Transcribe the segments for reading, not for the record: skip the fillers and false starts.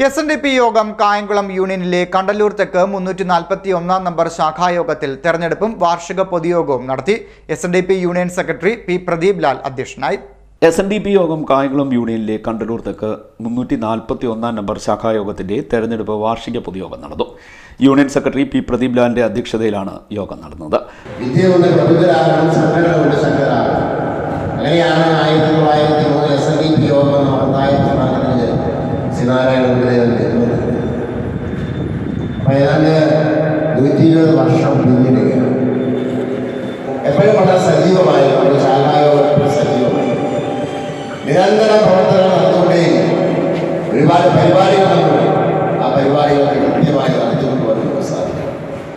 SNDP യോഗം കായംകുളം യൂണിയനിലെ കണ്ടല്ലൂർ തെക്ക് 341 number ശാഖായോഗത്തിൽ തെരഞ്ഞെടുപ്പും വാർഷിക പൊതുയോഗവും നടത്തി. SNDP union secretary P Pradeep Lal അധ്യക്ഷനായി. SNDP യോഗം കായംകുളം യൂണിയനിലെ കണ്ടല്ലൂർ തെക്ക് 341 നമ്പർ ശാഖായോഗത്തിന്റെ തെരഞ്ഞെടുപ്പ് വാർഷിക പൊതുയോഗം നടന്നു. യൂണിയൻ സെക്രട്ടറി പി പ്രദീപ് ലാലിന്റെ അധ്യക്ഷതയിലാണ് യോഗം നടന്നത്. ഏതാണ്ട് 120 വർഷം പിന്നിടുകയാണ്. എപ്പോഴും വളരെ സജീവമായി നമ്മുടെ ശാഖായോഗം സജീവമായി നിരന്തര പ്രവർത്തനങ്ങൾ നടന്നുകൊണ്ടേയിരിക്കും. ഒരുപാട് പരിപാടികളുണ്ട്. ആ പരിപാടികളൊക്കെ കൃത്യമായി നടത്തിക്കൊണ്ട് വരാൻ സാധിക്കും.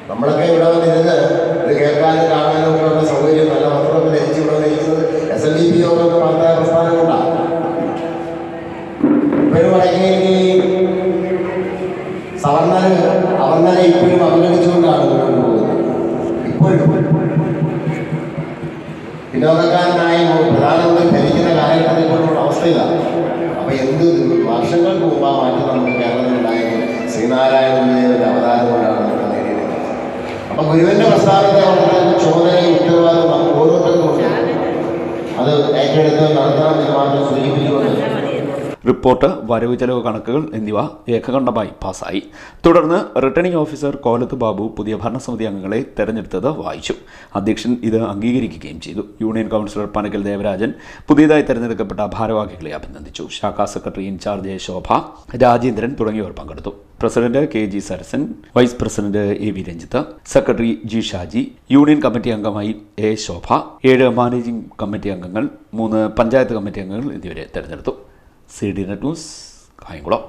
നമ്മളൊക്കെ ഇവിടെ വന്നിരുന്ന് ഇത് കേൾക്കാനും കാണാനും ഒക്കെയുള്ള സൗകര്യം നല്ല വസ്ത്രമൊക്കെ ധരിച്ച് ഇവിടെ വന്നിരിക്കുന്നത് SNDP യോഗം വാർത്താ പ്രസ്ഥാനം കൊണ്ടാണ്. ഇപ്പോഴും വടക്കേക്ക് അവർന്നരെ ഇപ്പോഴും അവഗണിച്ചുകൊണ്ടാണ് മുന്നോട്ട് പോകുന്നത്. ഇപ്പോഴും വിനോദക്കാരനായ പ്രധാനമന്ത്രി ഭരിക്കുന്ന കാലഘട്ടത്തിൽ ഇപ്പോഴുള്ള അവസ്ഥയിലാണ്. അപ്പൊ എന്ത് വർഷങ്ങൾക്ക് മുമ്പ് ആ മാറ്റം നമുക്ക് കേരളത്തിലുണ്ടായത് ശ്രീനാരായണ ഗുരുദേവന്റെ അവതാരം കൊണ്ടാണ് നമുക്ക് നേടിയെടുക്കുന്നത്. അപ്പൊ ഗുരുവിന്റെ പ്രസ്ഥാനത്തെ വളരെ ചുമതലയും ഉത്തരവാദിത്വം ഓരോരുത്തർക്കും ഉണ്ട്. അത് ഏറ്റെടുത്ത് നടത്തണമെന്ന് മാത്രം സൂചിപ്പിച്ചുകൊണ്ട് റിപ്പോർട്ട്, വരവ് ചെലവ് കണക്കുകൾ എന്നിവ ഏകകണ്ഠമായി പാസായി. തുടർന്ന് റിട്ടേണിംഗ് ഓഫീസർ കോലത്ത് ബാബു പുതിയ ഭരണസമിതി അംഗങ്ങളെ തെരഞ്ഞെടുത്തത് വായിച്ചു. അധ്യക്ഷൻ ഇത് അംഗീകരിക്കുകയും ചെയ്തു. യൂണിയൻ കൗൺസിലർ പനക്കൽ ദേവരാജൻ പുതിയതായി തെരഞ്ഞെടുക്കപ്പെട്ട ഭാരവാഹികളെ അഭിനന്ദിച്ചു. ശാഖാ സെക്രട്ടറി ഇൻചാർജ് ശോഭ, രാജേന്ദ്രൻ തുടങ്ങിയവർ പങ്കെടുത്തു. President KG Sarasan, vice president AV Ranjith, secretary G Shaji, union committee അംഗമായി A ശോഭ, 7 മാനേജിംഗ് കമ്മിറ്റി അംഗങ്ങൾ, 3 പഞ്ചായത്ത് കമ്മിറ്റി അംഗങ്ങൾ എന്നിവരെ തെരഞ്ഞെടുത്തു. CDNet news, Kayamkulam.